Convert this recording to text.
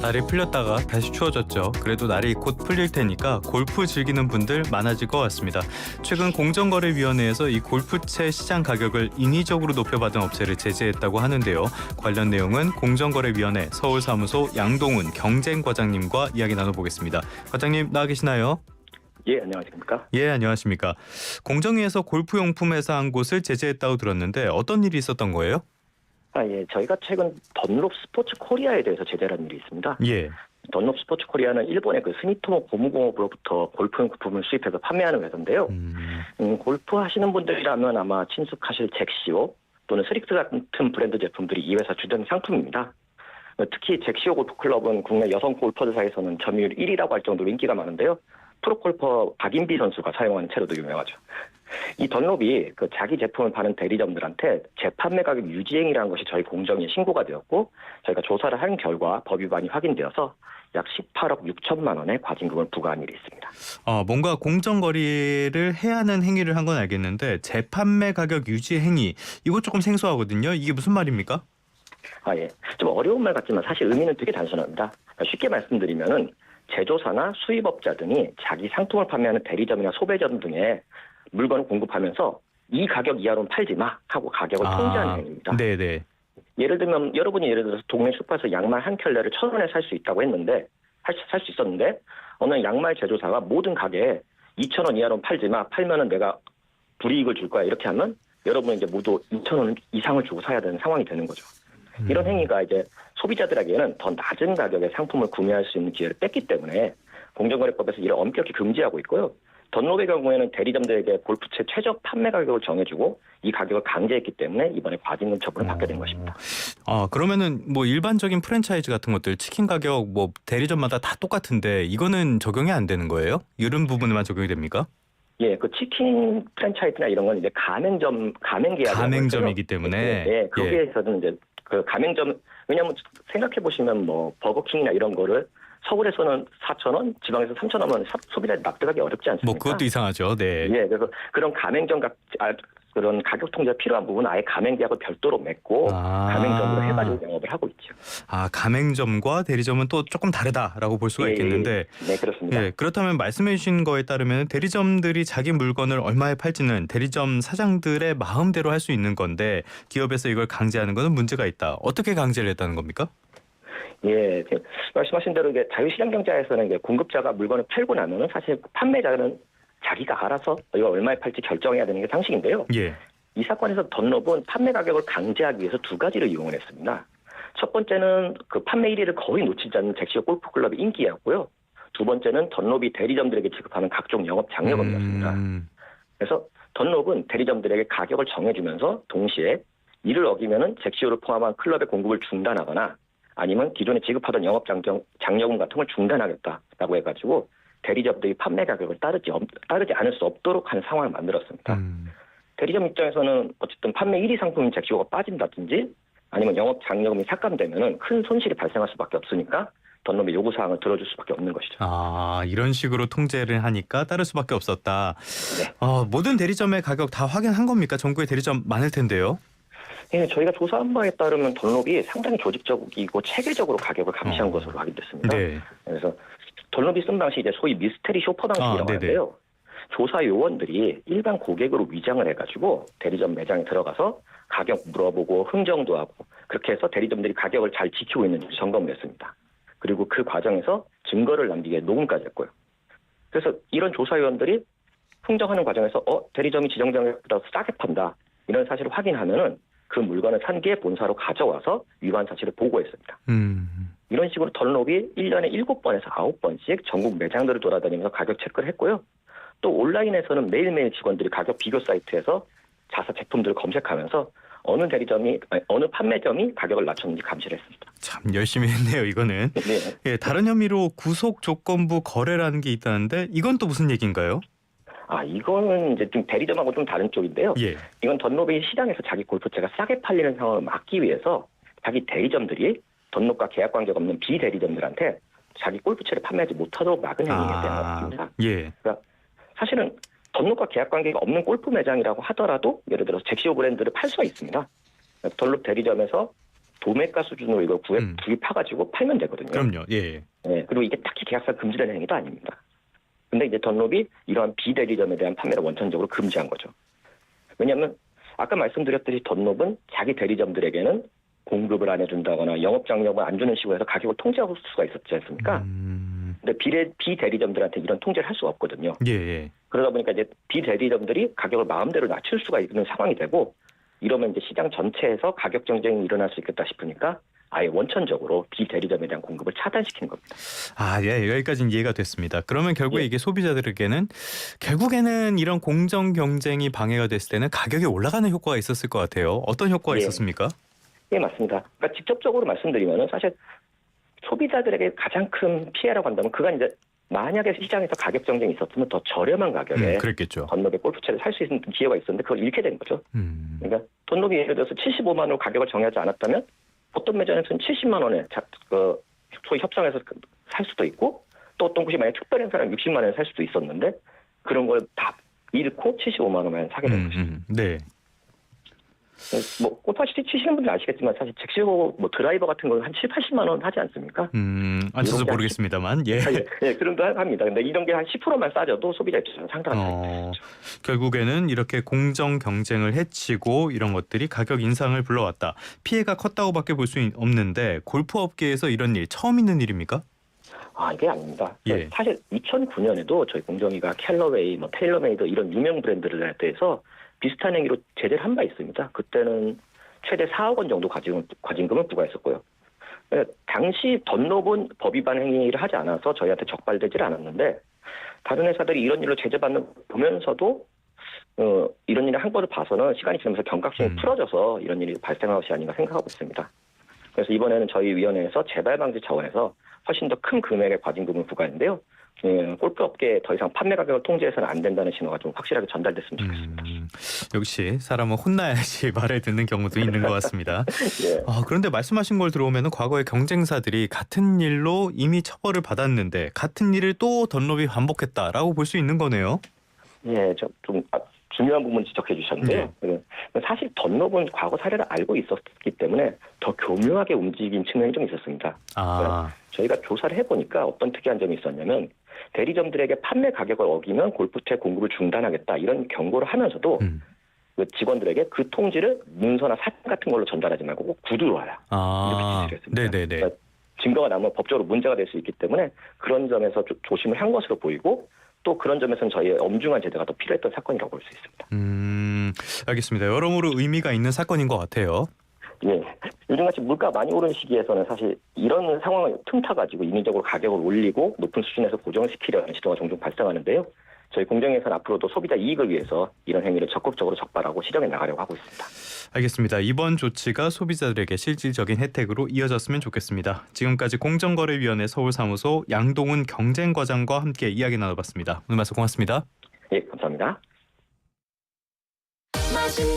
날이 풀렸다가 다시 추워졌죠. 그래도 날이 곧 풀릴 테니까 골프 즐기는 분들 많아질 것 같습니다. 최근 공정거래위원회에서 이 골프채 시장 가격을 인위적으로 높여받은 업체를 제재했다고 하는데요. 관련 내용은 공정거래위원회 서울사무소 양동훈 경쟁과장님과 이야기 나눠보겠습니다. 과장님 나와 계시나요? 예, 안녕하십니까? 예, 안녕하십니까. 공정위에서 골프용품 회사 한 곳을 제재했다고 들었는데 어떤 일이 있었던 거예요? 예, 저희가 최근 던롭 스포츠 코리아에 대해서 제재를 한 일이 있습니다. 예. 던롭 스포츠 코리아는 일본의 그 스미토모 고무공업으로부터 골프용 부품을 수입해서 판매하는 회사인데요. 골프 하시는 분들이라면 아마 친숙하실 잭시오 또는 스릭스 같은 브랜드 제품들이 이 회사 주된 상품입니다. 특히 잭시오 골프클럽은 국내 여성 골퍼들 사이에서는 점유율 1위라고 할 정도로 인기가 많은데요. 프로골퍼 박인비 선수가 사용하는 채로도 유명하죠. 이 던롭이 그 자기 제품을 파는 대리점들한테 재판매 가격 유지행위라는 것이 저희 공정위에 신고가 되었고 저희가 조사를 한 결과 법 위반이 확인되어서 약 18억 6천만 원의 과징금을 부과한 일이 있습니다. 뭔가 공정거래를 해야 하는 행위를 한 건 알겠는데 재판매 가격 유지 행위 이거 조금 생소하거든요. 이게 무슨 말입니까? 예. 좀 어려운 말 같지만 사실 의미는 되게 단순합니다. 쉽게 말씀드리면은 제조사나 수입업자 등이 자기 상품을 판매하는 대리점이나 소매점 등에 물건을 공급하면서 이 가격 이하로는 팔지 마 하고 가격을 통제하는 행위입니다. 네네. 예를 들면 여러분이 예를 들어서 동네 슈퍼에서 양말 한 켤레를 1,000원에 살 수 있다고 했는데 살 수 있었는데 어느 양말 제조사가 모든 가게에 2,000원 이하로는 팔지 마. 팔면은 내가 불이익을 줄 거야. 이렇게 하면 여러분은 이제 모두 2,000원 이상을 주고 사야 되는 상황이 되는 거죠. 이런 행위가 이제 소비자들에게는 더 낮은 가격의 상품을 구매할 수 있는 기회를 뺐기 때문에 공정거래법에서 이를 엄격히 금지하고 있고요. 던롭의 경우에는 대리점들에게 골프채 최저 판매 가격을 정해주고 이 가격을 강제했기 때문에 이번에 과징금 처분을 받게 된 것입니다. 그러면은 뭐 일반적인 프랜차이즈 같은 것들 치킨 가격 뭐 대리점마다 다 똑같은데 이거는 적용이 안 되는 거예요? 이런 부분에만 적용이 됩니까? 예, 그 치킨 프랜차이즈나 이런 건 이제 가맹 계약 가맹점이기 때문에 네, 거기에서는 이제 그 가맹점 왜냐하면 생각해 보시면 뭐 버거킹이나 이런 거를 서울에서는 4,000원, 지방에서 3,000원은 소비자들이 납득하기 어렵지 않습니까? 뭐 그것도 이상하죠. 네. 예, 그래서 그런 가맹점 그런 가격 통제가 필요한 부분은 아예 가맹 계약을 별도로 맺고 가맹점으로 해가지고 영업을 하고 있죠. 가맹점과 대리점은 또 조금 다르다라고 볼 수가 있겠는데. 네, 그렇습니다. 예, 그렇다면 말씀해 주신 거에 따르면 대리점들이 자기 물건을 얼마에 팔지는 대리점 사장들의 마음대로 할 수 있는 건데 기업에서 이걸 강제하는 것은 문제가 있다. 어떻게 강제를 했다는 겁니까? 예, 말씀하신 대로 이게 자유시장 경제에서는 이게 공급자가 물건을 팔고 나면은 사실 판매자는 자기가 알아서 이거 얼마에 팔지 결정해야 되는 게 상식인데요. 예. 이 사건에서 던롭은 판매 가격을 강제하기 위해서 두 가지를 이용을 했습니다. 첫 번째는 그 판매 1위를 거의 놓치지 않는 잭시오 골프클럽의 인기였고요. 두 번째는 던롭이 대리점들에게 지급하는 각종 영업 장려금이었습니다. 그래서 던롭은 대리점들에게 가격을 정해주면서 동시에 이를 어기면은 잭시오를 포함한 클럽의 공급을 중단하거나 아니면 기존에 지급하던 영업 장려금 같은 걸 중단하겠다라고 해가지고 대리점들이 판매 가격을 따르지 않을 수 없도록 하는 상황을 만들었습니다. 대리점 입장에서는 어쨌든 판매 1위 상품인 잭시오가 빠진다든지 아니면 영업 장려금이 삭감되면은 큰 손실이 발생할 수밖에 없으니까 던롭의 요구 사항을 들어줄 수밖에 없는 것이죠. 이런 식으로 통제를 하니까 따를 수밖에 없었다. 네. 모든 대리점의 가격 다 확인한 겁니까? 전국에 대리점 많을 텐데요. 예, 저희가 조사한 바에 따르면 던롭이 상당히 조직적이고 체계적으로 가격을 감시한 것으로 확인됐습니다. 네. 그래서 던롭이 쓴 방식이 이제 소위 미스테리 쇼퍼 방식이라고 하는데요. 조사 요원들이 일반 고객으로 위장을 해가지고 대리점 매장에 들어가서 가격 물어보고 흥정도 하고 그렇게 해서 대리점들이 가격을 잘 지키고 있는지 점검을 했습니다. 그리고 그 과정에서 증거를 남기게 위해 녹음까지 했고요. 그래서 이런 조사 요원들이 흥정하는 과정에서 대리점이 지정장보다 싸게 판다 이런 사실을 확인하면은 그 물건을 산 뒤에 본사로 가져와서 위반 사실을 보고했습니다. 이런 식으로 던롭이 1년에 7번에서 9번씩 전국 매장들을 돌아다니면서 가격 체크를 했고요. 또 온라인에서는 매일매일 직원들이 가격 비교 사이트에서 자사 제품들을 검색하면서 어느 판매점이 가격을 낮췄는지 감시를 했습니다. 참 열심히 했네요, 이거는. 네. 예, 다른 혐의로 구속 조건부 거래라는 게 있다는데 이건 또 무슨 얘기인가요? 이거는 이제 좀 대리점하고 좀 다른 쪽인데요. 예. 이건 던롭이 시장에서 자기 골프채가 싸게 팔리는 상황을 막기 위해서 자기 대리점들이 던롭과 계약 관계가 없는 비대리점들한테 자기 골프채를 판매하지 못하도록 막은 행위에 대한 것입니다. 예. 그러니까 사실은 던롭과 계약 관계가 없는 골프 매장이라고 하더라도 예를 들어서 잭시오 브랜드를 팔 수가 있습니다. 던롭 대리점에서 도매가 수준으로 이걸 구입해가지고 팔면 되거든요. 그럼요. 예. 네, 그리고 이게 딱히 계약상 금지된 행위도 아닙니다. 근데 이제 던롭이 이러한 비대리점에 대한 판매를 원천적으로 금지한 거죠. 왜냐하면 아까 말씀드렸듯이 던롭은 자기 대리점들에게는 공급을 안 해준다거나 영업 장려금을 안 주는 식으로 해서 가격을 통제할 수가 있었지 않습니까? 근데 비대리점들한테 이런 통제를 할 수가 없거든요. 예. 그러다 보니까 이제 비대리점들이 가격을 마음대로 낮출 수가 있는 상황이 되고 이러면 이제 시장 전체에서 가격 경쟁이 일어날 수 있겠다 싶으니까 아예 원천적으로 비대리점에 대한 공급을 차단시키는 겁니다. 예, 여기까지는 이해가 됐습니다. 그러면 결국에 예. 이게 소비자들에게는 결국에는 이런 공정 경쟁이 방해가 됐을 때는 가격이 올라가는 효과가 있었을 것 같아요. 어떤 효과가 예. 있었습니까? 예, 맞습니다. 그러니까 직접적으로 말씀드리면은 사실 소비자들에게 가장 큰 피해라고 한다면 그간 이제 만약에 시장에서 가격 경쟁이 있었으면 더 저렴한 가격에 그랬겠죠. 던롭의 골프채를 살 수 있는 기회가 있었는데 그걸 잃게 된 거죠. 그러니까 던롭이 예를 들어서 75만 원으로 가격을 정하지 않았다면 어떤 매장에서는 70만 원에 소위 협상해서 살 수도 있고 또 어떤 곳이 만약 특별 행사는 60만 원에 살 수도 있었는데 그런 걸 다 잃고 75만 원만 사게 된 거죠. 네. 뭐 골프시티 치시는 분들 아시겠지만 사실 잭시호 뭐 드라이버 같은 걸 한 7, 80만 원 하지 않습니까? 안 쳐서 모르겠습니다만 예. 예, 그런 거 합니다. 근데 이런 게 한 10%만 싸져도 소비자 입장에서는 상당한 차이죠. 결국에는 이렇게 공정 경쟁을 해치고 이런 것들이 가격 인상을 불러왔다. 피해가 컸다고밖에 볼 수 없는데 골프 업계에서 이런 일 처음 있는 일입니까? 이게 아닙니다. 예. 사실 2009년에도 저희 공정위가 캘러웨이, 뭐 테일러메이드 이런 유명 브랜드를 대해서 비슷한 행위로 제재를 한 바 있습니다. 그때는 최대 4억 원 정도 과징금을 부과했었고요. 당시 던롭은 법 위반 행위를 하지 않아서 저희한테 적발되질 않았는데 다른 회사들이 이런 일로 제재받는 걸 보면서도 이런 일을 한 거를 봐서는 시간이 지나면서 경각심이 풀어져서 이런 일이 발생한 것이 아닌가 생각하고 있습니다. 그래서 이번에는 저희 위원회에서 재발 방지 차원에서 훨씬 더 큰 금액의 과징금을 부과했는데요. 골프업계에 더 이상 판매 가격을 통제해서는 안 된다는 신호가 좀 확실하게 전달됐으면 좋겠습니다. 역시 사람은 혼나야지 말을 듣는 경우도 있는 것 같습니다. 예. 그런데 말씀하신 걸 들어오면 과거에 경쟁사들이 같은 일로 이미 처벌을 받았는데 같은 일을 또 던롭이 반복했다라고 볼 수 있는 거네요. 예, 좀 중요한 부분 지적해 주셨는데요. 사실 던롭은 과거 사례를 알고 있었기 때문에 더 교묘하게 움직인 측면이 좀 있었습니다. 저희가 조사를 해보니까 어떤 특이한 점이 있었냐면 대리점들에게 판매 가격을 어기면 골프채 공급을 중단하겠다 이런 경고를 하면서도 그 직원들에게 그 통지를 문서나 사진 같은 걸로 전달하지 말고 꼭 구두로 와라 이렇게 지시를 했습니다. 네네네. 그러니까 증거가 나면 법적으로 문제가 될 수 있기 때문에 그런 점에서 조심을 한 것으로 보이고 또 그런 점에서는 저희의 엄중한 제재가 더 필요했던 사건이라고 볼 수 있습니다. 알겠습니다. 여러모로 의미가 있는 사건인 것 같아요. 예, 요즘같이 물가 많이 오른 시기에서는 사실 이런 상황을 틈타가지고 인위적으로 가격을 올리고 높은 수준에서 고정시키려는 시도가 종종 발생하는데요. 저희 공정위에서는 앞으로도 소비자 이익을 위해서 이런 행위를 적극적으로 적발하고 시정해 나가려고 하고 있습니다. 알겠습니다. 이번 조치가 소비자들에게 실질적인 혜택으로 이어졌으면 좋겠습니다. 지금까지 공정거래위원회 서울사무소 양동훈 경쟁과장과 함께 이야기 나눠봤습니다. 오늘 말씀 고맙습니다. 예, 감사합니다.